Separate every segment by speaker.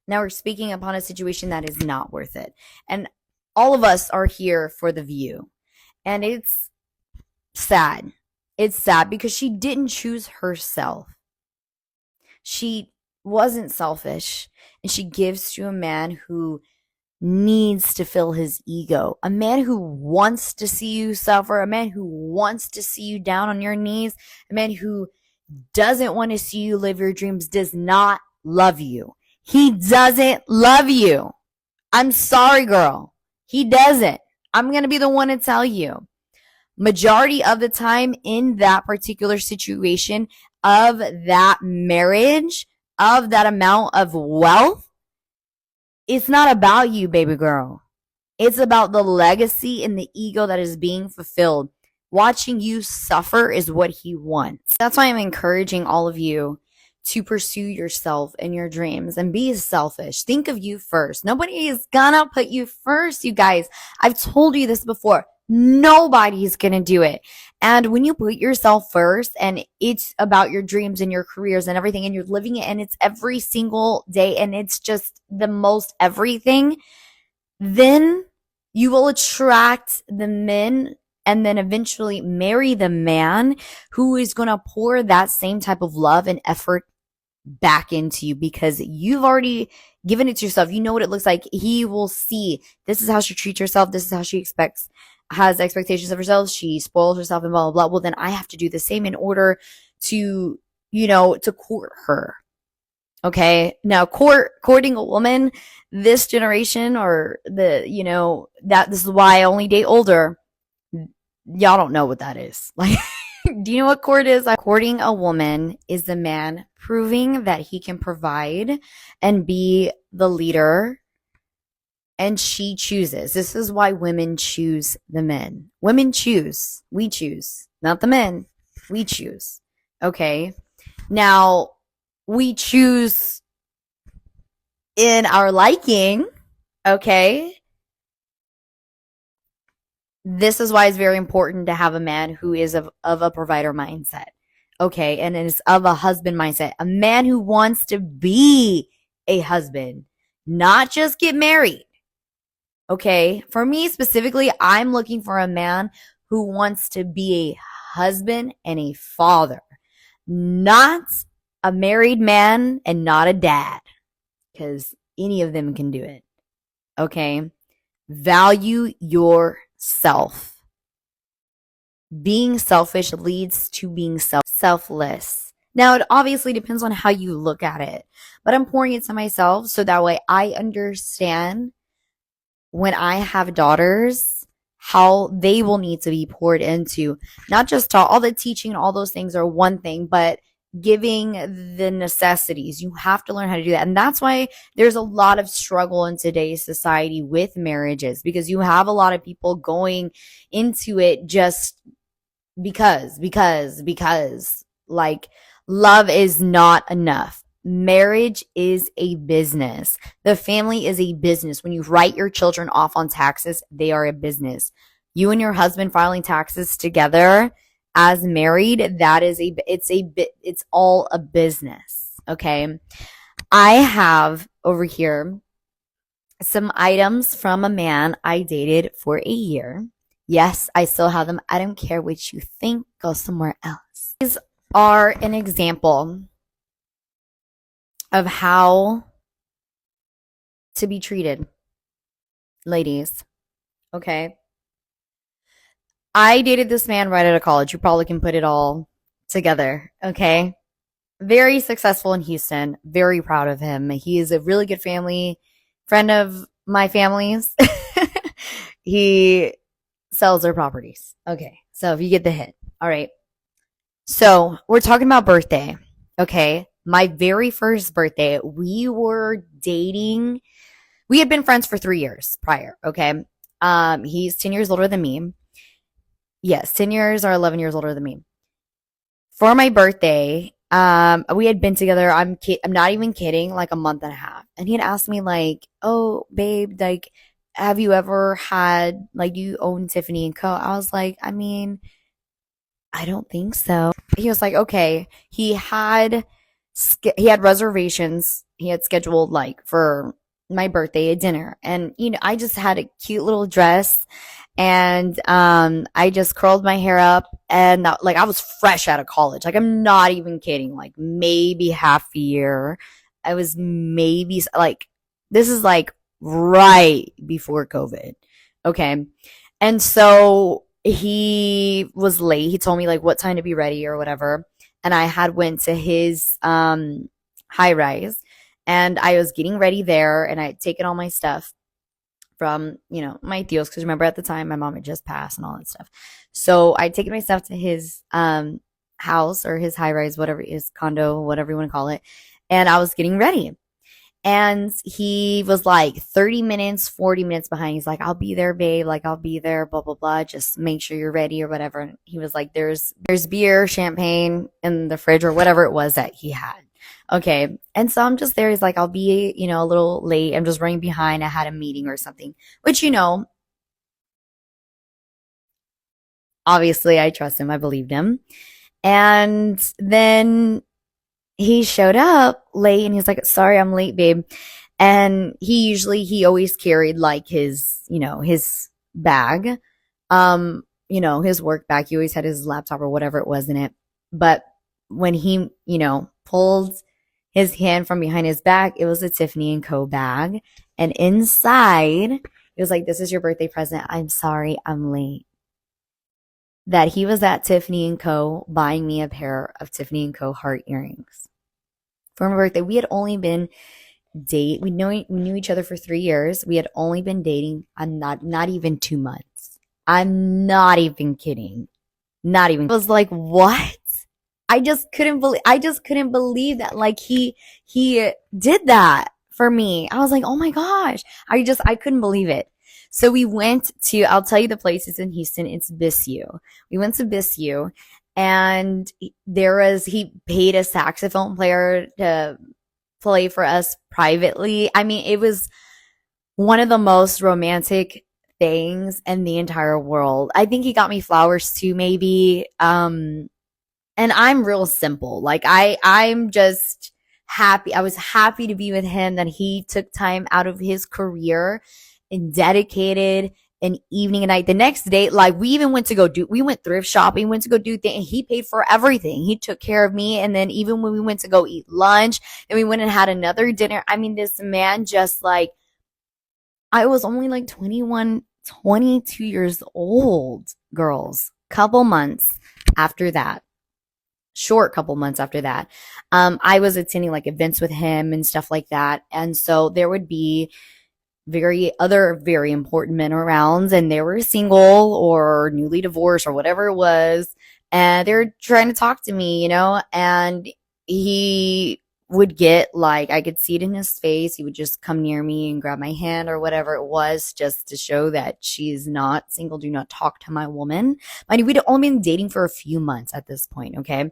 Speaker 1: Now we're speaking upon a situation that is not worth it. And all of us are here for the view. And it's sad. It's sad because she didn't choose herself. She wasn't selfish, and she gives to a man who needs to fill his ego, a man who wants to see you suffer, a man who wants to see you down on your knees, a man who doesn't want to see you live your dreams, does not love you. He doesn't love you. I'm sorry, girl. He doesn't. I'm going to be the one to tell you. Majority of the time in that particular situation of that marriage, of that amount of wealth, it's not about you, baby girl. It's about the legacy and the ego that is being fulfilled. Watching you suffer is what he wants. That's why I'm encouraging all of you to pursue yourself and your dreams and be selfish. Think of you first. Nobody is gonna put you first, you guys. I've told you this before. Nobody's gonna do it. And when you put yourself first and it's about your dreams and your careers and everything and you're living it and it's every single day and it's just the most everything, then you will attract the men and then eventually marry the man who is going to pour that same type of love and effort back into you because you've already given it to yourself. You know what it looks like. He will see this is how she treats herself. This is how she has expectations of herself. She spoils herself and blah, blah, blah. Well, then I have to do the same in order to, to court her. Okay. Now courting a woman this generation or this is why I only date older. Y'all don't know what that is. Like, do you know what court is? Courting a woman is the man proving that he can provide and be the leader, and she chooses. This is why women choose the men. Women choose. We choose. Not the men. We choose. Okay? Now, we choose in our liking. Okay? This is why it's very important to have a man who is of a provider mindset. Okay, and is of a husband mindset. A man who wants to be a husband, not just get married. Okay, for me specifically, I'm looking for a man who wants to be a husband and a father, not a married man and not a dad, because any of them can do it. Okay, value yourself. Being selfish leads to being selfless. Now, it obviously depends on how you look at it, but I'm pouring it to myself so that way I understand when I have daughters how they will need to be poured into. Not just taught. All the teaching and all those things are one thing, but giving the necessities. You have to learn how to do that. And that's why there's a lot of struggle in today's society with marriages, because you have a lot of people going into it just because like love is not enough. Marriage is a business. The family is a business. When you write your children off on taxes, they are a business. You and your husband filing taxes together as married, it's all a business. Okay. I have over here some items from a man I dated for a year. Yes, I still have them. I don't care what you think. Go somewhere else. These are an example of how to be treated, ladies. Okay. I dated this man right out of college. You probably can put it all together. Okay. Very successful in Houston. Very proud of him. He is a really good family friend of my family's. He sells their properties. Okay. So if you get the hint. All right. So we're talking about birthday. Okay. My very first birthday, we were dating. We had been friends for 3 years prior. Okay. He's 10 years older than me. Yes, 10 years or 11 years older than me. For my birthday, we had been together, I'm not even kidding, like a month and a half. And he had asked me like, oh, babe, like, have you ever had, like, do you own Tiffany & Co? I was like, I mean, I don't think so. He was like, okay. He had reservations he had scheduled like for my birthday a dinner. And I just had a cute little dress, and I just curled my hair up, and like I was fresh out of college. Like I'm not even kidding. Like maybe half a year. I was maybe like this is like right before COVID. Okay. And so he was late. He told me like what time to be ready or whatever. And I had went to his high rise, and I was getting ready there, and I had taken all my stuff from, my tios, because remember at the time my mom had just passed and all that stuff. So I'd taken my stuff to his house, or his high rise, whatever, his condo, whatever you want to call it. And I was getting ready. And he was like 30 minutes, 40 minutes behind. He's like, I'll be there, babe. Like, I'll be there, blah, blah, blah. Just make sure you're ready or whatever. And he was like, there's beer, champagne in the fridge or whatever it was that he had. Okay. And so I'm just there. He's like, I'll be, a little late. I'm just running behind. I had a meeting or something, which, obviously I trust him. I believed him. And then he showed up late, and he's like, sorry, I'm late, babe. And he always carried like his bag, his work bag. He always had his laptop or whatever it was in it. But when he, pulled his hand from behind his back, it was a Tiffany & Co. bag. And inside, it was like, this is your birthday present. I'm sorry, I'm late. That he was at Tiffany & Co. buying me a pair of Tiffany & Co. heart earrings for my birthday. We had only been we knew each other for 3 years. We had only been dating not even 2 months. I'm not even kidding. Not even. I was like, what? I just couldn't believe that like he did that for me. I was like, oh my gosh. I couldn't believe it. So we went to, I'll tell you the place. It's in Houston. It's Bissu. We went to Bissu, and he paid a saxophone player to play for us privately. I mean, it was one of the most romantic things in the entire world. I think he got me flowers too, maybe. And I'm real simple. Like I'm just happy. I was happy to be with him, that he took time out of his career and dedicated an evening and night. The next day, like we went thrift shopping, went to go do things. He paid for everything. He took care of me. And then even when we went to go eat lunch, and we went and had another dinner. I mean, this man just like, I was only like 21, 22 years old, girls. Short couple months after that, I was attending like events with him and stuff like that. And so there would be very important men around, and they were single or newly divorced or whatever it was. And they were trying to talk to me, and he would get like, I could see it in his face. He would just come near me and grab my hand or whatever it was, just to show that she's not single. Do not talk to my woman. Mind you, we'd only been dating for a few months at this point. Okay.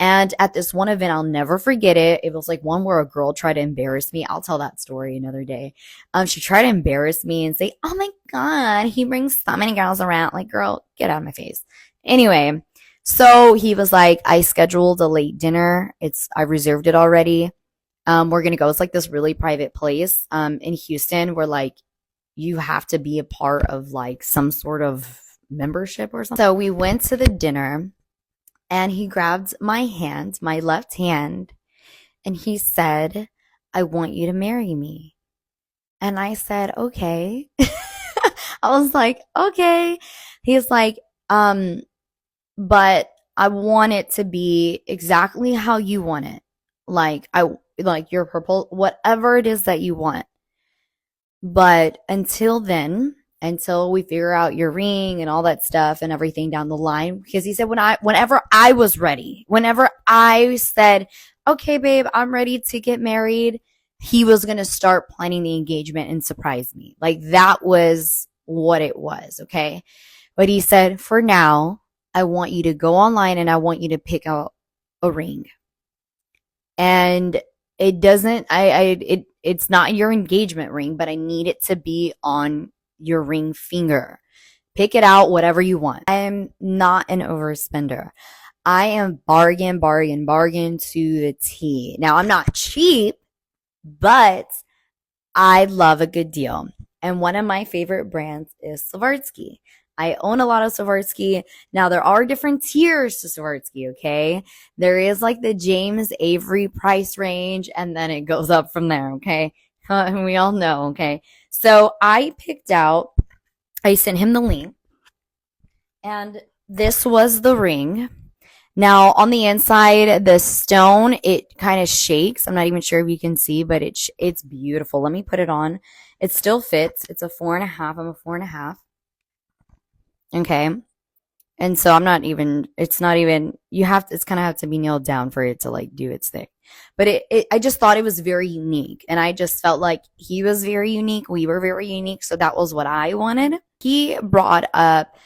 Speaker 1: And at this one event, I'll never forget it. It was like one where a girl tried to embarrass me. I'll tell that story another day. She tried to embarrass me and say, oh my God, he brings so many girls around. Like, girl, get out of my face. Anyway, so he was like, I scheduled a late dinner. I reserved it already. We're going to go. It's like this really private place, in Houston, where like you have to be a part of like some sort of membership or something. So we went to the dinner, and he grabbed my hand, my left hand, and he said, I want you to marry me. And I said, okay. I was like, okay. He's like, but I want it to be exactly how you want it. Like your purple, whatever it is that you want. But until then, until we figure out your ring and all that stuff and everything down the line, because he said whenever I was ready, whenever I said, okay, babe, I'm ready to get married, he was going to start planning the engagement and surprise me. Like that was what it was. Okay. But he said, for now, I want you to go online and I want you to pick out a ring. And it's not your engagement ring, but I need it to be on your ring finger. Pick it out, whatever you want. I am not an overspender. I am bargain to the T. Now, I'm not cheap, but I love a good deal. And one of my favorite brands is Swarovski. I own a lot of Swarovski. Now, there are different tiers to Swarovski, okay? There is like the James Avery price range, and then it goes up from there, okay? We all know, okay? So I sent him the link, and this was the ring. Now, on the inside, the stone, it kind of shakes. I'm not even sure if you can see, but it's beautiful. Let me put it on. It still fits. It's a 4.5. I'm a 4.5. Okay. And so it's not even, it's kind of have to be nailed down for it to like do its thing. But I just thought it was very unique. And I just felt like he was very unique. We were very unique. So that was what I wanted. He brought up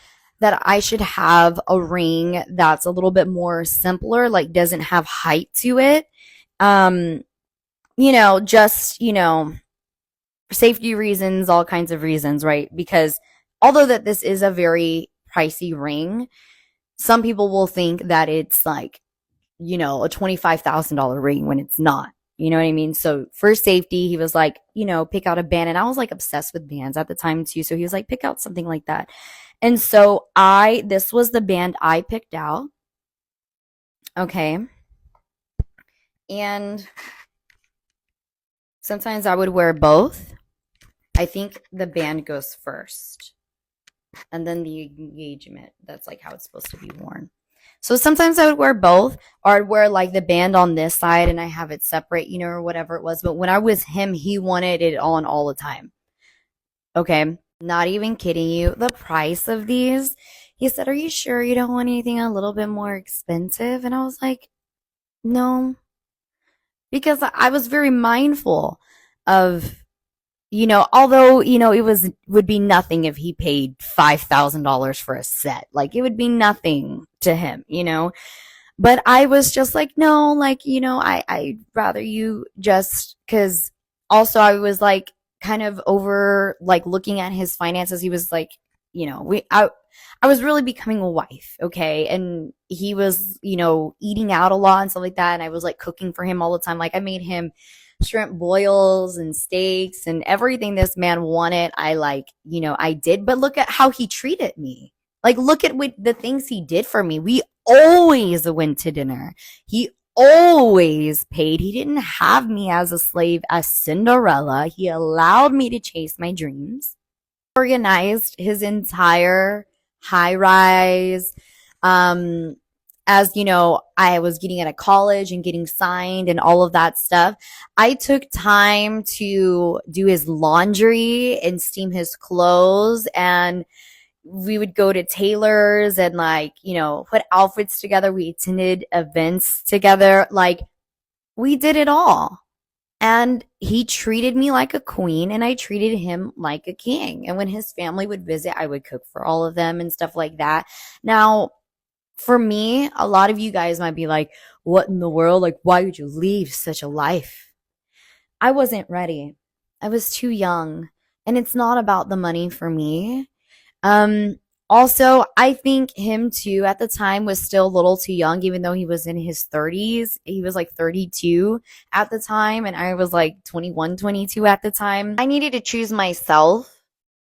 Speaker 1: that I should have a ring that's a little bit more simpler, like doesn't have height to it. Um, just, for safety reasons, all kinds of reasons, right? Because although that this is a very pricey ring, some people will think that it's like, a $25,000 ring when it's not. You know what I mean? So for safety, he was like, pick out a band. And I was like obsessed with bands at the time too. So he was like, pick out something like that. And so this was the band I picked out. Okay. And sometimes I would wear both. I think the band goes first. And then the engagement. That's like how it's supposed to be worn. So sometimes I would wear both, or I'd wear like the band on this side and I have it separate, or whatever it was. But when I was him, he wanted it on all the time. Okay. Not even kidding you. The price of these, he said, are you sure you don't want anything a little bit more expensive? And I was like, no, because I was very mindful of, although, would be nothing if he paid $5,000 for a set. Like it would be nothing to him, but I was just like, no, like, I'd rather you just, cause also I was like kind of over like looking at his finances. He was like, I was really becoming a wife. Okay. And he was, eating out a lot and stuff like that. And I was like cooking for him all the time. Like I made him shrimp boils and steaks and everything this man wanted. I did, but look at how he treated me. Like, look at what the things he did for me. We always went to dinner. He always paid. He didn't have me as a slave, as Cinderella. He allowed me to chase my dreams. Organized his entire high rise. As I was getting out of college and getting signed and all of that stuff. I took time to do his laundry and steam his clothes, and we would go to tailors and put outfits together. We attended events together. Like we did it all. And he treated me like a queen and I treated him like a king. And when his family would visit, I would cook for all of them and stuff like that. Now, for me, a lot of you guys might be like, what in the world? Like, why would you leave such a life? I wasn't ready. I was too young. And it's not about the money for me. Also, I think him too at the time was still a little too young, even though he was in his 30s. He was like 32 at the time, and I was like 21, 22 at the time. I needed to choose myself.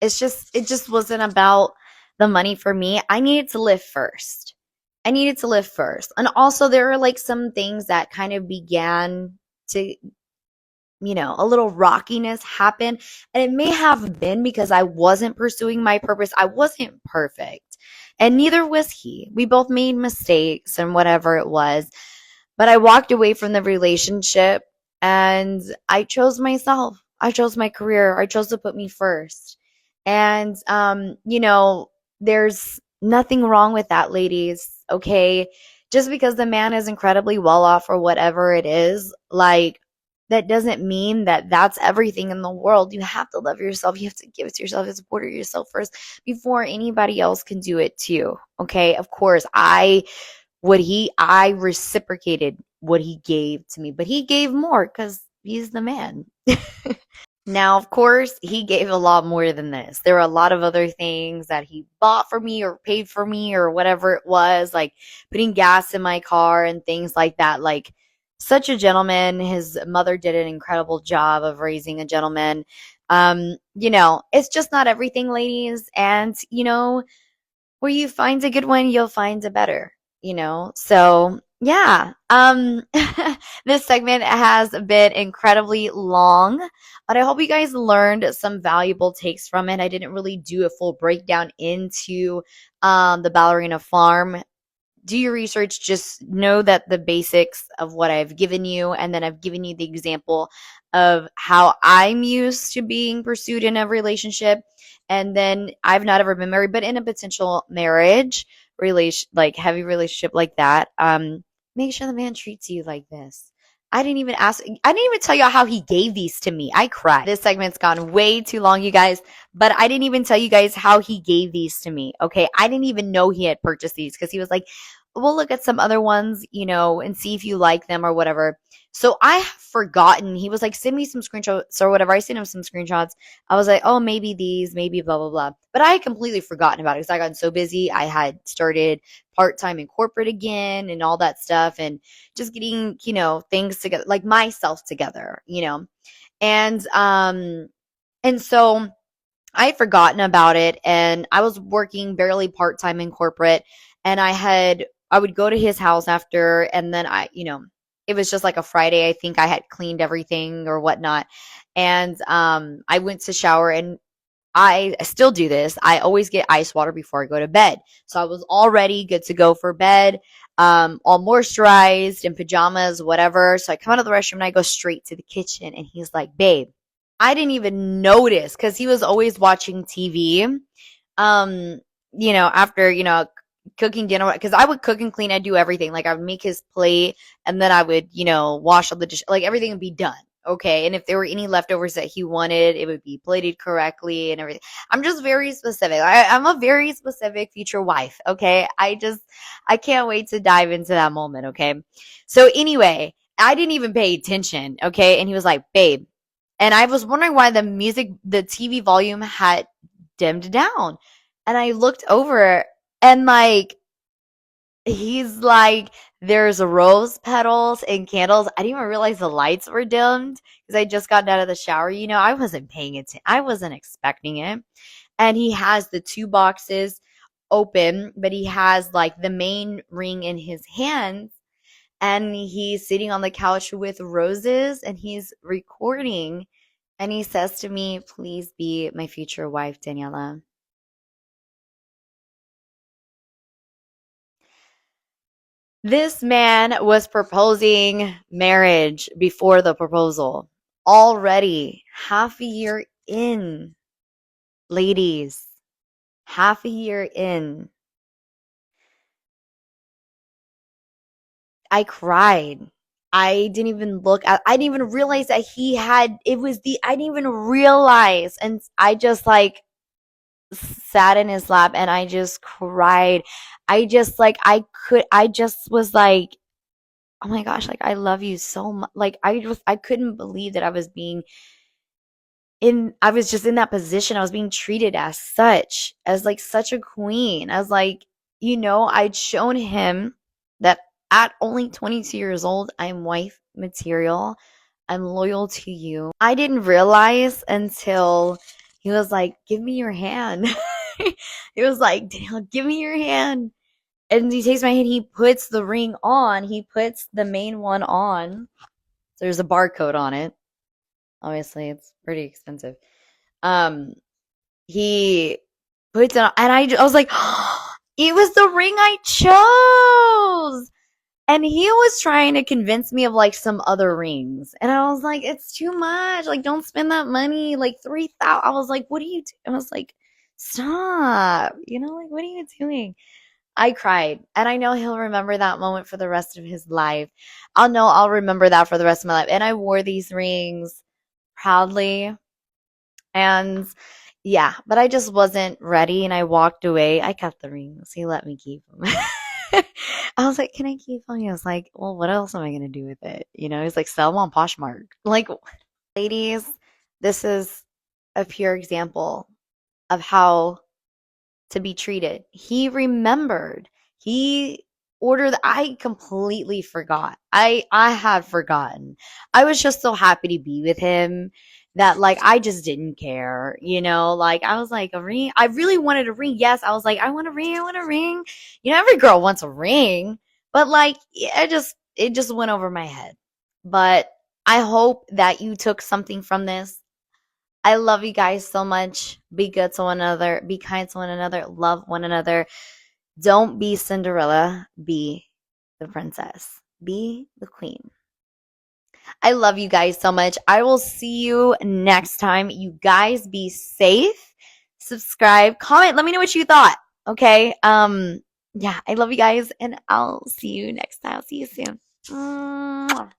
Speaker 1: It just wasn't about the money for me. I needed to live first. And also, there are like some things that kind of began to a little rockiness happen. And it may have been because I wasn't pursuing my purpose. I wasn't perfect. And neither was he. We both made mistakes and whatever it was. But I walked away from the relationship and I chose myself. I chose my career. I chose to put me first. And, there's nothing wrong with that, ladies. Okay. Just because the man is incredibly well off or whatever it is, like, that doesn't mean that that's everything in the world. You have to love yourself. You have to give it to yourself. You have to support yourself first before anybody else can do it too. Okay. Of course, I reciprocated what he gave to me, but he gave more because he's the man. Now, of course, he gave a lot more than this. There were a lot of other things that he bought for me or paid for me or whatever it was, like putting gas in my car and things like that. Like, such a gentleman. His mother did an incredible job of raising a gentleman. It's just not everything, ladies. And, where you find a good one, you'll find a better. So yeah. This segment has been incredibly long, but I hope you guys learned some valuable takes from it. I didn't really do a full breakdown into the ballerina farm. Do your research. Just know that the basics of what I've given you, and then I've given you the example of how I'm used to being pursued in a relationship. And then I've not ever been married, but in a potential marriage relation, like heavy relationship like that, make sure the man treats you like this. I didn't even tell y'all how he gave these to me. I cried. This segment's gone way too long, you guys, but I didn't even tell you guys how he gave these to me. Okay. I didn't even know he had purchased these because he was like, we'll look at some other ones, and see if you like them or whatever. So I have forgotten. He was like, send me some screenshots or whatever. I sent him some screenshots. I was like, oh, maybe these, maybe blah, blah, blah. But I had completely forgotten about it because I got so busy. I had started part-time in corporate again and all that stuff, and just getting, things together, like myself together. And so I had forgotten about it, and I was working barely part-time in corporate, and I would go to his house after, and then it was just like a Friday. I think I had cleaned everything or whatnot. And I went to shower, and I still do this. I always get ice water before I go to bed. So I was already good to go for bed, all moisturized in pajamas, whatever. So I come out of the restroom and I go straight to the kitchen, and he's like, babe, I didn't even notice because he was always watching TV. After, cooking dinner, because I would cook and clean, I'd do everything. Like I would make his plate, and then I would, wash all the dish, like everything would be done. Okay. And if there were any leftovers that he wanted, it would be plated correctly and everything. I'm just very specific. I'm a very specific future wife. Okay. I can't wait to dive into that moment. Okay. So anyway, I didn't even pay attention. Okay. And he was like, babe, and I was wondering why the TV volume had dimmed down. And I looked over, and like, he's like, there's rose petals and candles. I didn't even realize the lights were dimmed because I just got out of the shower. I wasn't paying attention. I wasn't expecting it. And he has the two boxes open, but he has like the main ring in his hands, and he's sitting on the couch with roses, and he's recording, and he says to me, please be my future wife, Daniela. This man was proposing marriage before the proposal. Already half a year in, ladies. Half a year in. I cried. I didn't even realize that I didn't even realize. And I just like sat in his lap, and I just cried. I just was like, oh my gosh, like I love you so much. Like I couldn't believe that I was just in that position. I was being treated as such, as like such a queen. I was like, I'd shown him that at only 22 years old, I'm wife material. I'm loyal to you. I didn't realize until he was like, give me your hand. He was like, Daniel, give me your hand. And he takes my hand, he puts the ring on, he puts the main one on. There's a barcode on it. Obviously, it's pretty expensive. Um, he puts it on, and I was like, it was the ring I chose. And he was trying to convince me of like some other rings. And I was like, it's too much. Like, don't spend that money. Like 3,000. I was like, what are you doing? I was like, stop. Like, what are you doing? I cried. And I know he'll remember that moment for the rest of his life. I'll remember that for the rest of my life. And I wore these rings proudly. And yeah, but I just wasn't ready, and I walked away. I kept the rings. He let me keep them. I was like, can I keep them? He was like, well, what else am I going to do with it? He's like, sell them on Poshmark. Like, ladies, this is a pure example of how to be treated. He remembered. He order that I completely forgot. I had forgotten. I was just so happy to be with him that like I just didn't care, you know, like I was like a ring. I really wanted a ring. Yes, I was like I want a ring, I want a ring. You know, every girl wants a ring, but like it just went over my head. But I hope that you took something from this. I love you guys so much. Be good to one another, be kind to one another, love one another. Don't be Cinderella, be the princess, be the queen. I love you guys so much. I will see you next time. You guys be safe. Subscribe, comment, let me know what you thought. Okay? Yeah, I love you guys and I'll see you next time. I'll see you soon. Mwah.